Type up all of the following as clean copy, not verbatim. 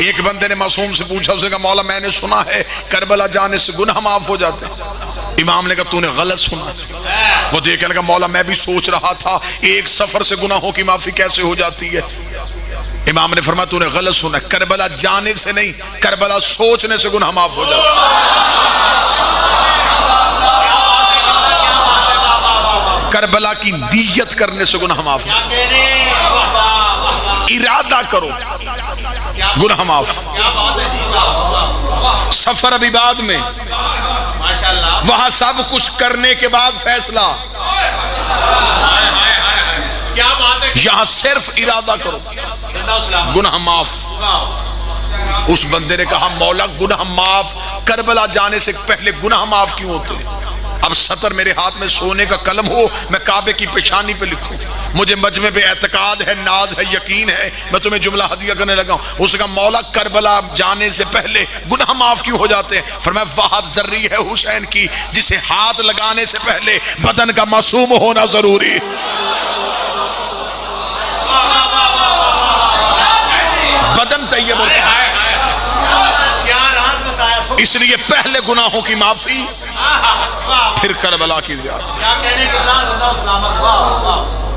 एक बंदे ने मासूम से पूछा, उसने कहा मौला मैंने सुना है करबला जाने से गुनाह माफ हो जाते हैं। इमाम ने कहा तूने गलत सुना। वो देखने लगा मौला मैं भी सोच रहा था एक सफर से गुनाहों की माफी कैसे हो जाती है। इमाम ने फरमाया तूने गलत सुना, करबला जाने से नहीं, करबला सोचने से गुनाह माफ हो जाता है। करबला की नियत करने से गुनाह माफ, इरादा करो गुनाह माफ। सफर अभी बाद में, वहां सब कुछ करने के बाद फैसला, क्या बात है। यहां सिर्फ इरादा करो गुनाह माफ। उस बंदे ने कहा मौला गुनाह माफ करबला जाने से पहले गुनाह माफ क्यों होते हैं? अब सतर मेरे हाथ में सोने का कलम हो, मैं काबे की पेशानी पे लिखूं, मुझे मजमे पे एतकाद है, नाज है, यकीन है, मैं तुम्हें जुमला हदिया करने लगा हूं। उसने कहा मौला करबला जाने से पहले गुनाह माफ क्यों हो जाते हैं? फरमाया वाहद जर्री है हुसैन की, जिसे हाथ लगाने से पहले बदन का मासूम होना जरूरी है। बदन तैयब होता है, इसलिए पहले गुनाहों की माफी, फिर करबला की ज़ियारत।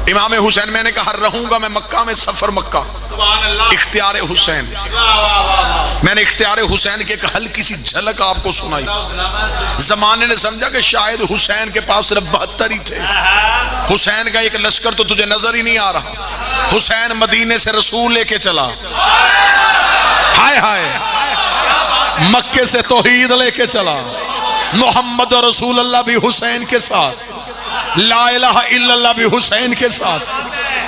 इमाम हुसैन, मैंने कहा रहूंगा मैं मक्का में, सफर मक्का, इख्तियार हुसैन। मैंने इख्तियार हुसैन की एक हल्की सी झलक आपको सुनाई। जमाने ने समझा कि शायद हुसैन के पास सिर्फ 72 ही थे। हुसैन का एक लश्कर तो तुझे नजर ही नहीं आ रहा। हुसैन मदीने से रसूल लेके चला, हाय हाय, मक्के से तौहीद लेके चला। मोहम्मद रसूल अल्लाह भी हुसैन के साथ, ला इलाहा इल्लल्लाह भी हुसैन के साथ।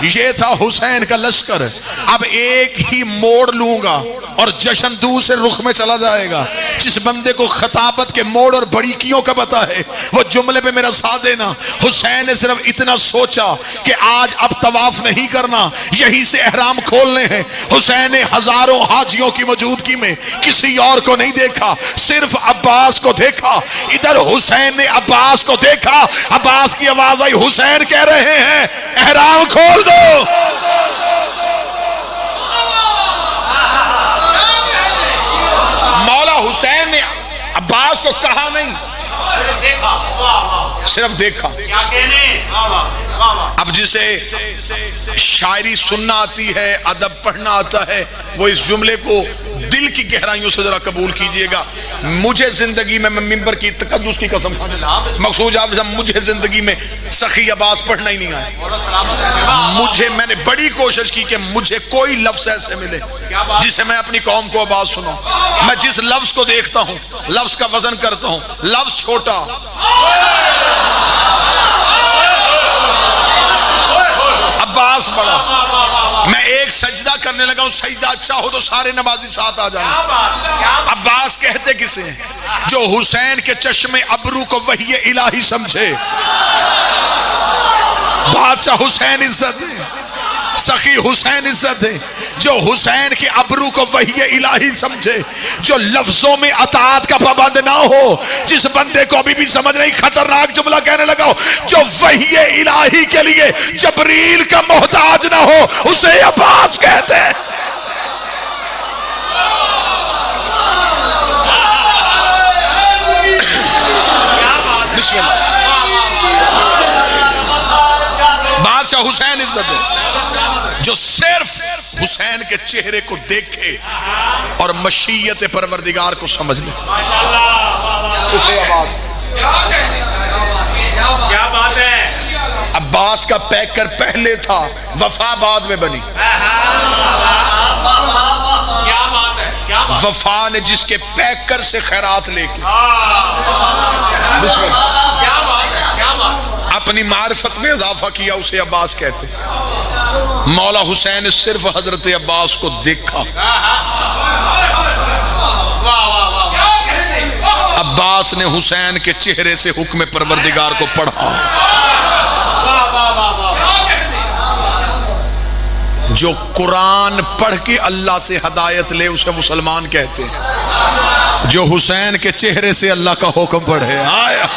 ये था हुसैन का लश्कर। अब एक ही मोड़ लूंगा और जश्न दूसरे रुख में चला जाएगा। जिस बंदे को खताबत के मोड़ और बरीकियों का पता है वो जुमले पे मेरा साथ देना। हुसैन ने सिर्फ इतना सोचा कि आज अब तवाफ नहीं करना, यहीं से एहराम खोलने हैं। हुसैन ने हजारों हाजियों की मौजूदगी में किसी और को नहीं देखा, सिर्फ अब्बास को देखा। इधर हुसैन ने अब्बास को देखा, अब्बास की आवाज आई, हुसैन कह रहे हैं एहराम खोल दो। मौला हुसैन ने अब्बास को कहा नहीं, सिर्फ देखा। क्या कहने? अब जिसे शायरी सुनना आती है, अदब पढ़ना आता है, वो इस जुमले को दिल की गहराइयों से जरा कबूल कीजिएगा। मुझे जिंदगी में, मैं मिंबर की तकद्दुस की कसम, मकसूद आप, मुझे जिंदगी में सखी अब्बास पढ़ना ही नहीं आया। मैंने बड़ी कोशिश की कि मुझे कोई लफ्ज ऐसे मिले जिसे मैं अपनी कौम को आवाज सुनाऊं। मैं जिस लफ्ज को देखता हूं, लफ्ज का वजन करता हूं, लफ्ज छोटा, अब्बास बड़ा। मैं एक सजदा करने लगा हूं, सजदा अच्छा हो तो सारे नमाजी साथ आ जाना। अब्बास कहते किसे हैं? जो हुसैन के चश्मे अबरू को वही इलाही समझे। बादशाह हुसैन इज्जत है, सखी हुसैन इज्जत है। जो हुसैन के अबरू को वही इलाही समझे, जो लफ्जों में अताअत का पाबंद ना हो, जिस बंदे को अभी भी समझ नहीं, खतरनाक जुमला कहने लगा हो, जो वही इलाही के लिए जबरील का मोहताज ना हो, उसे अब्बास कहते हैं। बादशाह हुसैन इज्जत है, जो सिर्फ हुसैन के चेहरे को देखे और मशीयत परवरदिगार को समझ ले। उसे अब्बास, क्या बात है। अब्बास का पैकर पहले था, वफा बाद में बनी। क्या बात है, क्या बात। वफा ने जिसके पैकर से खैरात लेके, क्या बात है, क्या बात, अपनी मारिफत में इजाफा किया, उसे अब्बास कहते। मौला हुसैन ने सिर्फ हजरत अब्बास को देखा। अब्बास ने हुसैन के चेहरे से हुक्म परवरदिगार को पढ़ा। जो कुरान पढ़ के अल्लाह से हदायत ले उसे मुसलमान कहते हैं। जो हुसैन के चेहरे से अल्लाह का हुक्म पढ़े, आया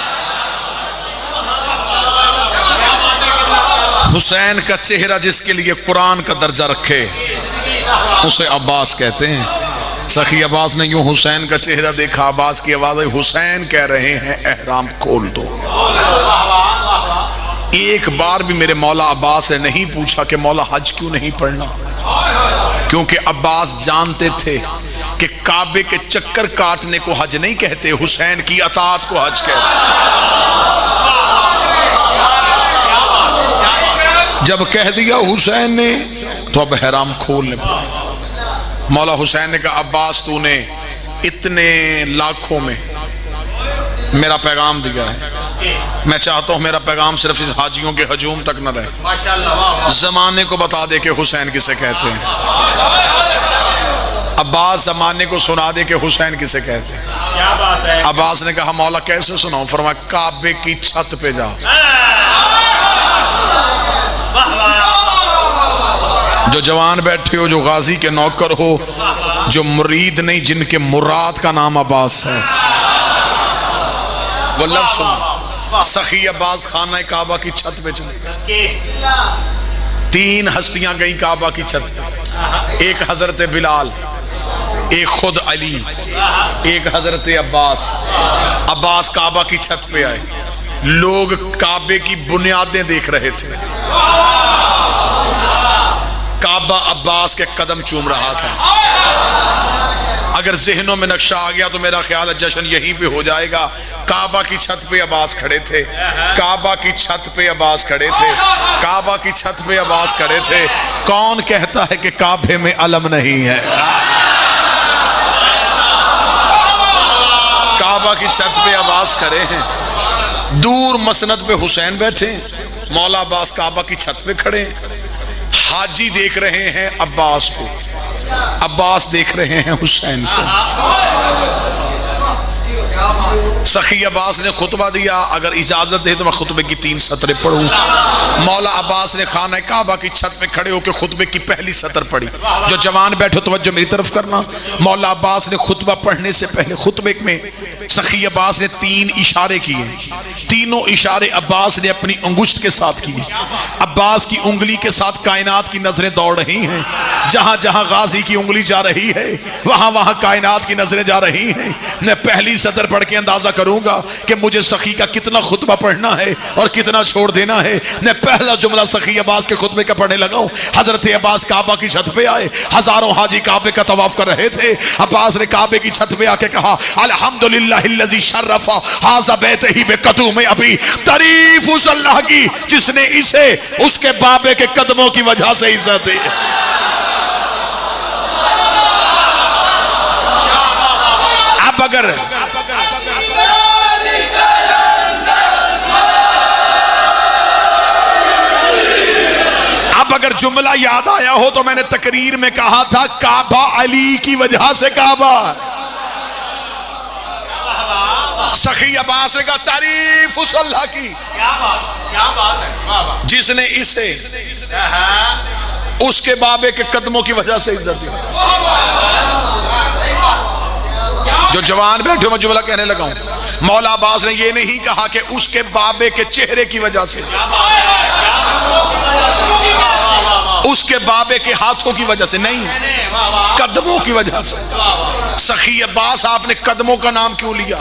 हुसैन का चेहरा जिसके लिए कुरान का दर्जा रखे, उसे अब्बास कहते हैं। सखी अब्बास ने यूं हुसैन का चेहरा देखा, अब्बास की आवाज आई, हुसैन कह रहे हैं एहराम खोल दो। एक बार भी मेरे मौला अब्बास ने नहीं पूछा कि मौला हज क्यों नहीं पढ़ना, क्योंकि अब्बास जानते थे कि काबे के चक्कर काटने को हज नहीं कहते, हुसैन की अताअत को हज कहते। जब कह दिया हुसैन ने तो अब एहराम खोलने पड़े। मौला हुसैन ने कहा, अब्बास तूने इतने लाखों में मेरा पैगाम दिया है, मैं चाहता हूं मेरा पैगाम सिर्फ इस हाजियों के हजूम तक न रहे, जमाने को बता दे कि हुसैन किसे कहते हैं। अब्बास जमाने को सुना दे कि हुसैन किसे कहते हैं। अब्बास ने कहा, मौला कैसे सुनाऊं? फरमाया, काबे की छत पे जा, जो जवान बैठे हो, जो गाजी के नौकर हो, जो मुरीद नहीं, जिनके मुराद का नाम अब्बास है, वो लफ्ज़ सुनो। सखी अब्बास खाना काबा की छत पे चले। 3 हस्तियां गई काबा की छत पे, एक हजरत बिलाल, एक खुद अली, एक हजरत अब्बास। अब्बास काबा की छत पे आए, लोग काबे की बुनियादें देख रहे थे। काबा अब्बास के कदम चूम रहा था। अगर जहनों में नक्शा आ गया तो मेरा ख्याल है जश्न यहीं पे हो जाएगा। काबा की छत पे अब्बास खड़े थे, काबा की छत पे अब्बास खड़े थे, काबा की छत पे अब्बास खड़े थे। कौन कहता है कि काबे में अलम नहीं है? काबा की छत पे अब्बास खड़े हैं, दूर मसनद पे हुसैन बैठे, मौला अब्बास काबा की छत पे खड़े। हाजी देख रहे हैं अब्बास को, अब्बास देख रहे हैं हुसैन को। सखी अब्बास ने खुतबा दिया, अगर इजाजत दे तो मैं खुतबे की 3 सतरें पढ़ूं। मौला अब्बास ने खाना काबा की छत पे खड़े होकर खुतबे की पहली सतर पढ़ी। जो जवान बैठो तवज्जो मेरी तरफ करना। मौला अब्बास ने खुतबा पढ़ने से पहले खुतबे में सखी अब्बास ने 3 इशारे किए। तीनों इशारे अब्बास ने अपनी अंगुश्त के साथ किए। अब्बास की उंगली के साथ कायनात की नजरें दौड़ रही हैं। जहां जहां गाजी की उंगली जा रही है वहां वहां कायनात की नजरें जा रही हैं। मैं पहली सतर पढ़ के अंदाजा करूंगा कि मुझे सखी का कितना खुतबा पढ़ना है और कितना छोड़ देना है। मैं पहला जुमला सखी अब्बास के खुतबे का पढ़ने लगा हूं। हजरत अब्बास काबा की छत पे आए, हजारों हाजी काबे का तवाफ कर रहे थे। अब्बास ने काबे की छत पे आके कहा, अल्हम्दुलिल्लाहिल्लज़ी शर्रफ़ा हाज़ा बैतही बिक़दूम अबी, तारीफ उस अल्लाह की जिसने इसे उसके बाबे के कदमों की वजह से इज्जत दी। अब अगर जुमला याद आया हो तो मैंने तकरीर में कहा था काबा अली की वजह से काबा। सखी अब्बास ने कहा तारीफ उस अल्लाह की, क्या बात है, जिसने इसे उसके बाबे के कदमों की वजह से इज्जत दी। जो जवान बैठे मैं जुमला कहने लगा हूं। मौला अब्बास ने यह नहीं कहा कि उसके बाबे के चेहरे की वजह से, उसके बाबे के हाथों की वजह से नहीं, कदमों की वजह से। सखी अब्बास आपने कदमों का नाम क्यों लिया?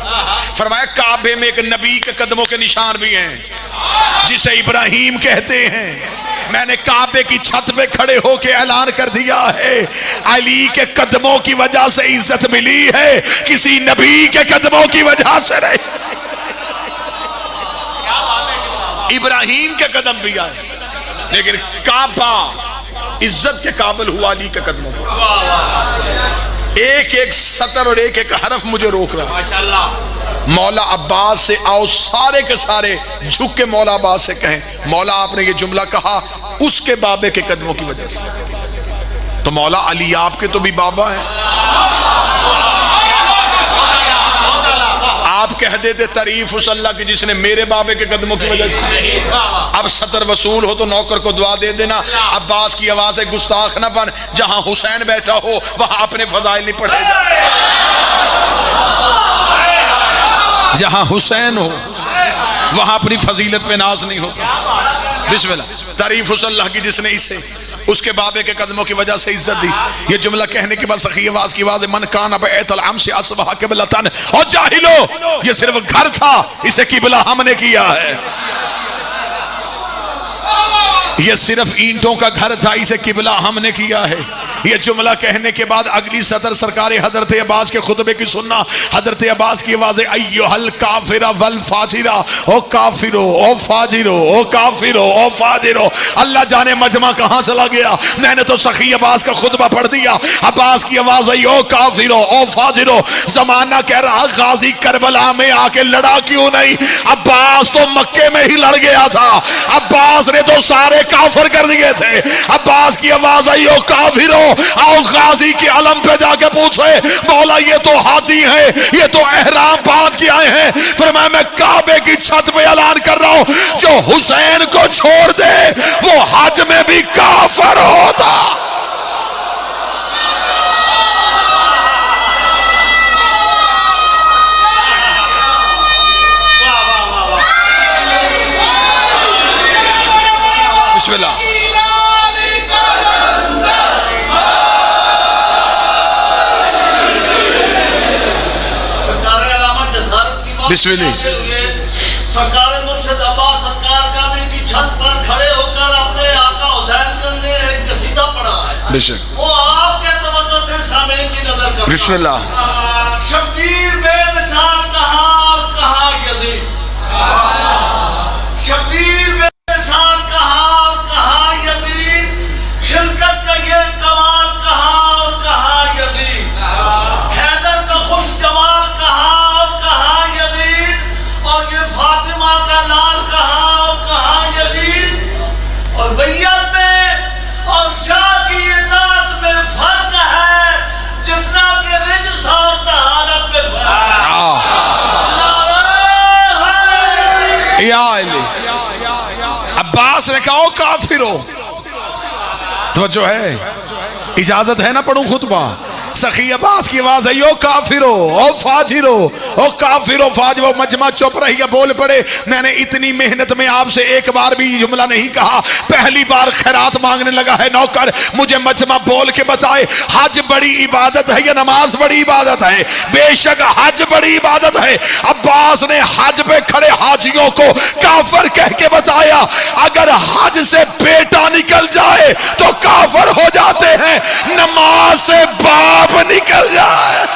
फरमाया काबे में एक नबी के कदमों के निशान भी हैं जिसे इब्राहिम कहते हैं। मैंने काबे की छत पे खड़े होकर ऐलान कर दिया है अली के कदमों की वजह से इज्जत मिली है, किसी नबी के कदमों की वजह से नहीं। इब्राहिम के कदम भी आए लेकिन काबा इज्जत के काबिल हुआ अली के कदमों पर। एक एक सतर और एक एक हरफ मुझे रोक रहा है। मौला अब्बास से आओ सारे के सारे झुक के मौला अब्बास से कहें, मौला आपने ये जुमला कहा उसके बाबे के कदमों की वजह से। तो मौला अली आपके तो भी बाबा है। आप कह देते तारीफ उस अल्लाह की जिसने मेरे बाबे के कदमों की वजह से। अब सतर वसूल हो तो नौकर को दुआ दे देना, अब्बास की आवाज है गुस्ताख न बन, जहां हुसैन बैठा हो वहां अपने फजाइल नहीं पढ़ेगा, जहां हुसैन हो वहां अपनी फजीलत पे नाज नहीं होता। बिस्मिल्लाह। तारीफ उस अल्लाह की जिसने इसे उसके बाबे के कदमों की वजह से इज्जत दी। ये जुमला कहने के बाद सखी आवाज की आवाज, मन कान बैतल अम्स अस्बह क़िबलतन, और जाहिलो ये सिर्फ घर था, इसे किबला हमने किया है। ये सिर्फ ईंटों का घर था, इसे किबला हमने किया है। ये जुमला कहने के बाद अगली सदर सरकार हजरत अब्बास के खुतबे की सुनना। हजरत अब्बास की आवाज़, अय्युहल काफिरा वल फाजिरा, ओ काफिरो ओ फाजिरो ओ काफिरो ओ फाजिरो। अल्लाह जाने मजमा कहाँ चला गया। मैंने तो सखी अब्बास का खुतबा पढ़ दिया। अब्बास की आवाज़ आई, ओ काफिरो ओ फाजिरो। जमाना कह रहा गाजी करबला में आके लड़ा क्यों नहीं। अब्बास तो मक्के में ही लड़ गया था। अब्बास ने तो सारे काफिर कर दिए थे। अब्बास की आवाज़ आई, ओ काफिरो, आओ गाजी के अलम पे जाके पूछे, मौला ये तो हाजी है, ये तो एहराम बांध के आए हैं। फिर मैं काबे की छत पे ऐलान कर रहा हूं, जो हुसैन को छोड़ दे वो हज में भी काफिर होता। बिस्मिल्लाह। बिस्मिल्लाह। सरकार मुर्शिद अब्बास सरकार काबे की छत पर खड़े होकर अपने आका हुसैन के लिए एक कसीदा पढ़ा है। बेशक वो आपके तवज्जो से सामने की नजर करता है। बिस्मिल्लाह। शब्बीर बेमिसाल कहाँ और कहाँ यजीद, शब्बीर बेमिसाल कहाँ और कहाँ यजीद, खिलकत का ये कमाल कहाँ और कहाँ यजीद, हैदर का खुश जमाल कहाँ और कहाँ यजीद, और ये फातिमा का लाल कहाँ और कहाँ यजीद। और बैयत में और शाह की इताअत में फर्क है जितना कि रिज्स और तहारत में फर्क है। अब्बास ने कहा, ओ काफिरो, तो जो है इजाजत है ना पढ़ूं खुतबा। सखी अब्बास की आवाज है, ओ काफिरो ओ फाजिरो ओ काफिरो फाजिरो। मजमा चुप रही, बोल पड़े। मैंने इतनी मेहनत में आपसे एक बार भी जुमला नहीं कहा। पहली बार खैरात मांगने लगा है नौकर, मुझे मजमा बोल के बताए, हज बड़ी इबादत है या नमाज बड़ी इबादत है। बेशक हज बड़ी इबादत है। अब्बास ने हज पे खड़े हाजियों को काफिर कह के बताया। अगर हज से बेटा निकल जाए तो काफिर हो जाते हैं, नमाज से बाप निकल जाए।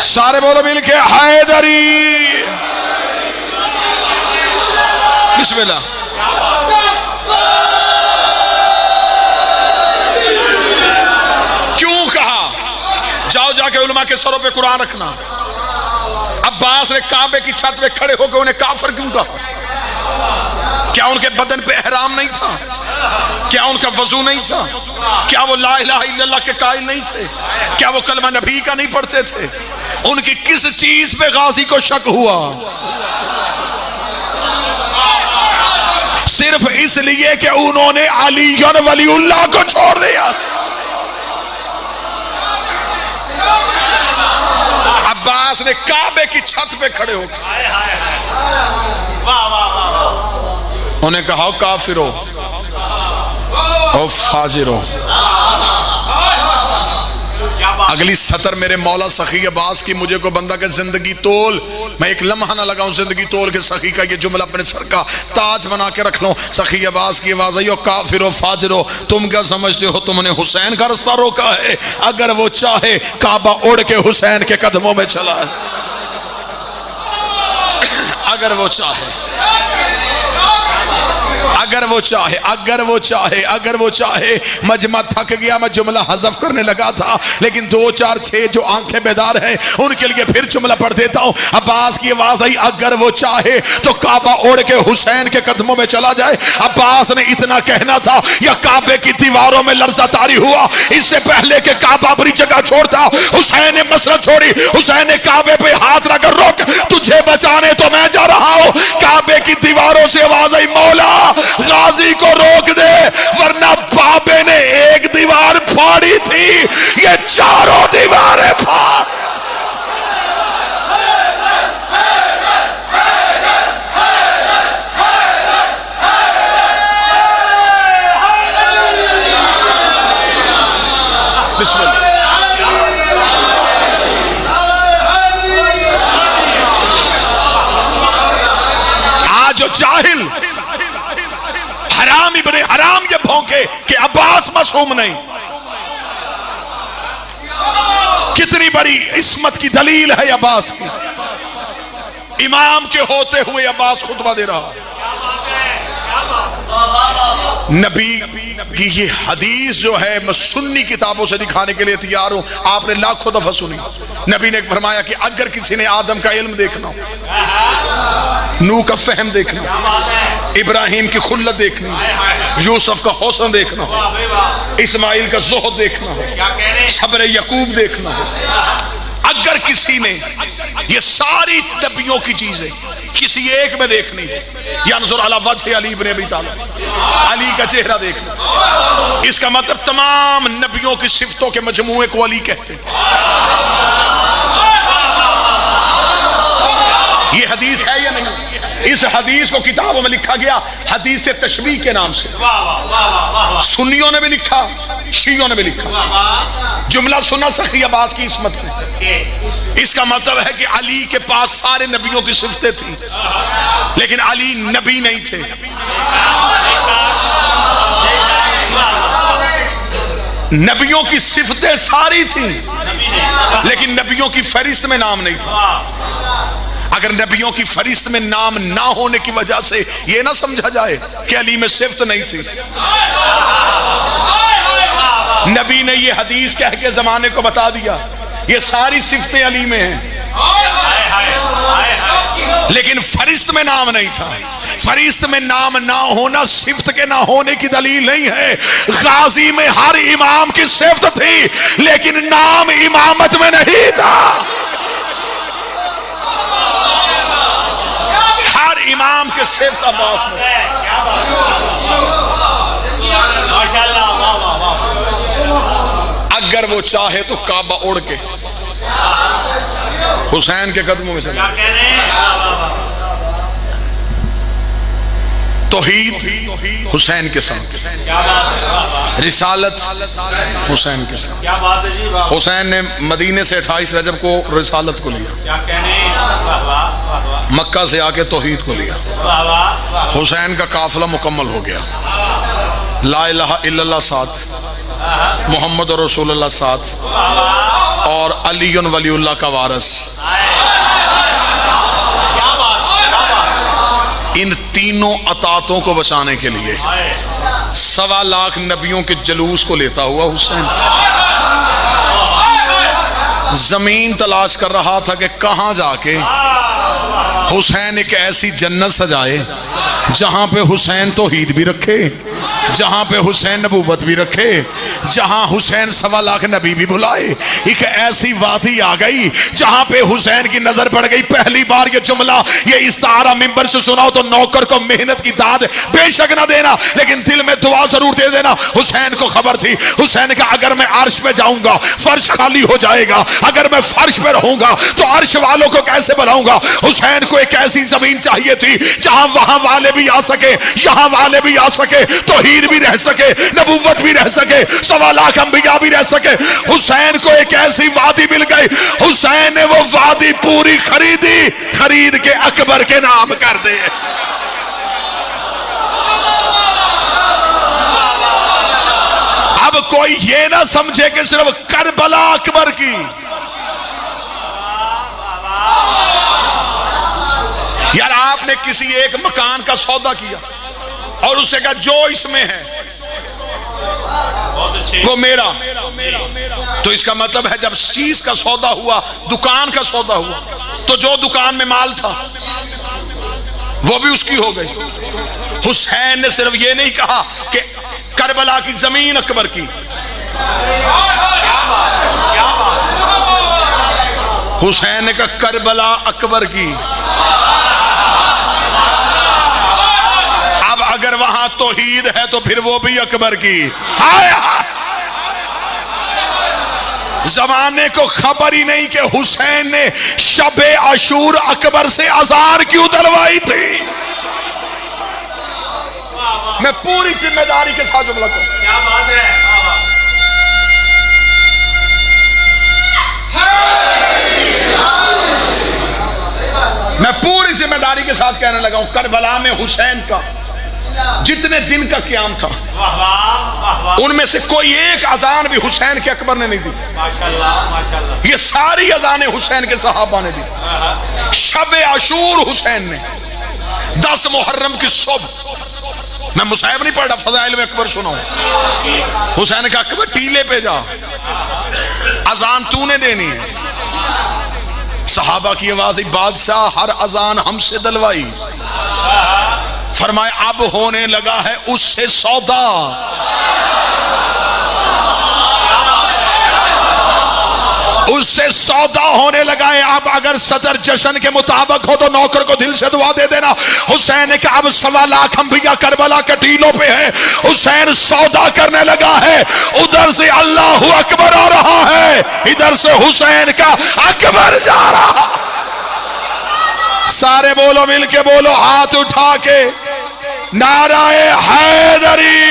सारे बोलो मिलके, हैदरी। बिस्मिल्लाह। क्यों कहा? जाओ जाके उलमा के सरों पे कुरान रखना। अब्बास ने काबे की छत पे खड़े होकर उन्हें काफिर क्यों कहा? क्या उनके बदन पे एहराम नहीं था? क्या उनका वजू नहीं था? क्या वो ला इलाहा इल्लल्लाह के कायल नहीं थे? क्या वो कलमा नबी का नहीं पढ़ते थे? उनकी किस चीज पे गाजी को शक हुआ? सिर्फ इसलिए कि उन्होंने अली वलीउल्लाह को छोड़ दिया। अब्बास ने काबे की छत पे खड़े होकर उन्हें कहा, काफिरो ओ फाजिरो। अगली सतर मेरे मौला सखी अब्बास की, मुझे को बंदा के जिंदगी तोल, मैं एक लम्हा ना लगाऊं जिंदगी तोल के सखी का ये जुमला अपने सर का ताज बना के रख लो। सखी अब्बास की आवाज आई, ओ काफिरो फाजिरो, तुम क्या समझते हो तुमने हुसैन का रास्ता रोका है? अगर वो चाहे काबा उड़ के हुसैन के कदमों में चला है। अगर वो चाहे, अगर वो चाहे, अगर वो चाहे, अगर वो चाहे। मजमा थक गया, मैं जुमला हज़फ करने लगा था, लेकिन 2 4 6 जो आंखें बेदार हैं उनके लिए फिर जुमला पढ़ देता हूं। अब्बास की आवाज आई, अगर वो चाहे तो काबा ओढ़ के हुसैन के कदमों में चला जाए। अब्बास ने इतना कहना था या काबे की दीवारों में लर्जा तारी हुआ। इससे पहले के काबा अपनी जगह छोड़ता, हुसैन ने मसरत छोड़ी। हुसैन ने काबे पे हाथ रखकर, रोक, तुझे बचाने तो मैं जा रहा हूं। काबे की दीवारों से आवाज आई, मौला गाजी को रोक दे, वरना बाबे ने एक दीवार फाड़ी थी, ये चारों दीवारें फाड़। कान हराम ये भौंके कि अब्बास मासूम नहीं। कितनी बड़ी इस्मत की दलील है अब्बास की। इमाम के होते हुए अब्बास खुतबा दे रहा। नबी की ये हदीस जो है मैं सुन्नी किताबों से दिखाने के लिए तैयार हूं, आपने लाखों दफा सुनी। नबी ने फरमाया कि अगर किसी ने आदम का इल्म देखना हो, नूह का फहम देखना, इब्राहिम की खुल्लत देखनी, यूसुफ का हौसन देखना हो, इस्माइल का ज़ुहद देखना हो, सब्र यकूब देखना हो, अगर किसी ने ये सारी नबियों की चीजें किसी एक में देखनी है, यानजुर अला वजह अली इब्न अबी तालिब, अली का चेहरा देखना, इसका मतलब तमाम नबियों की सिफतों के मजमूए को अली कहते हैं। ये हदीस है या नहीं? इस हदीस को किताबों में लिखा गया हदीस तशबीह के नाम से। सुन्नियों ने भी लिखा, शियों ने भी लिखा। जुमला सुना सखी अब्बास की इस्मत में। इसका मतलब है कि अली के पास सारे नबियों की सिफतें थी, लेकिन अली नबी नहीं थे। नबियों की सिफतें सारी थी, लेकिन नबियों की फहरिस्त में नाम नहीं था। अगर नबियों की फहरिस्त में नाम ना होने की वजह से यह ना समझा जाए कि अली में सिफत नहीं थी। नबी ने यह हदीस कह के जमाने को बता दिया ये सारी सिफतें अली में हैं, लेकिन फरिश्त में नाम नहीं था। फरिश्त में नाम ना होना सिफत के ना होने की दलील नहीं है। गाजी में हर इमाम की सिफत थी, लेकिन नाम इमामत में नहीं था। हर इमाम के सिफत अब्बास में। अगर वो चाहे तो काबा उड़ के हुसैन के कदमों में से, तौहीद हुसैन के साथ, रिसालत हुसैन के साथ। हुसैन ने मदीने से 28 रजब को रिसालत को लिया, मक्का से आके तौहीद को लिया। हुसैन का काफिला मुकम्मल हो गया। ला इलाहा इल्लल्लाह साथ, मोहम्मद और रसूलुल्लाह साथ, और अली वलीउल्लाह का वारिस। इन तीनों अतातों को बचाने के लिए 1.25 लाख नबियों के जुलूस को लेता हुआ हुसैन जमीन तलाश कर रहा था कि कहां जाके हुसैन एक ऐसी जन्नत सजाए जहां पे हुसैन तौहीद भी रखे, जहां पे हुसैन नबूवत भी रखे, जहां हुसैन 1.25 लाख नबी भी बुलाए। एक ऐसी वादी आ गई जहां पे हुसैन की नजर पड़ गई। पहली बार ये जुमला, ये इस्तारा मिंबर से सुनाओ तो नौकर को मेहनत की दाद बेशक ना देना, लेकिन दिल में दुआ जरूर दे देना। हुसैन को खबर थी, हुसैन का अगर मैं अर्श पे जाऊंगा फर्श खाली हो जाएगा, अगर मैं फर्श पे रहूंगा तो अर्श वालों को कैसे बुलाऊंगा। हुसैन को एक ऐसी जमीन चाहिए थी जहां वहां वाले भी आ सके, यहां वाले भी आ सके, तौहीद भी रह सके, नबूवत भी रह सके, 1.25 लाख अंबिया भी रह सके। हुसैन को एक ऐसी वादी मिल गई, हुसैन ने वो वादी पूरी खरीदी, खरीद के अकबर के नाम कर दे। अब कोई ये ना समझे कि सिर्फ करबला अकबर की। यार आपने किसी एक मकान का सौदा किया और उससे कहा जो इसमें है वो मेरा, तो इसका मतलब है जब चीज का सौदा हुआ, दुकान का सौदा हुआ, तो जो दुकान में माल था वो भी उसकी हो गई। हुसैन ने सिर्फ ये नहीं कहा कि करबला की जमीन अकबर की, हुसैन ने कहा करबला अकबर की। अब अगर वहां तौहीद है तो फिर वो भी अकबर की। हाय हाय, जमाने को खबर ही नहीं कि हुसैन ने शबे अशूर अकबर से अज़ार क्यों दलवाई थी। मैं पूरी जिम्मेदारी के साथ जुमला करूं। क्या बात है। मैं पूरी जिम्मेदारी के साथ कहने लगा हूं, करबला में हुसैन का जितने दिन का क़याम था वाह वाह वाह उनमें से कोई एक अजान भी हुसैन के अकबर ने नहीं दी। माशाल्लाह माशाल्लाह। ये सारी अजानें हुसैन के सहाबा ने दी। शब आशूर हुसैन ने 10 मुहर्रम की सुबह, मैं मुसाहिब नहीं पढ़ रहा, फजाइल में अकबर सुनाऊं। हुसैन का अकबर टीले पे जा, अजान तूने देनी है। सहाबा की आवाज, बादशाह हर अजान हमसे दलवाई। फरमाए अब होने लगा है उससे सौदा। उससे सौदा होने लगा है। अब अगर सदर जश्न के मुताबिक हो तो नौकर को दिल से दुआ दे देना। हुसैन ने कहा अब 1.25 लाख अंबिया करबला के टीलों पे है। हुसैन सौदा करने लगा है। उधर से अल्लाहु अकबर आ रहा है, इधर से हुसैन का अकबर जा रहा। सारे बोलो, मिल के बोलो, हाथ उठा के नाराए हैदरी।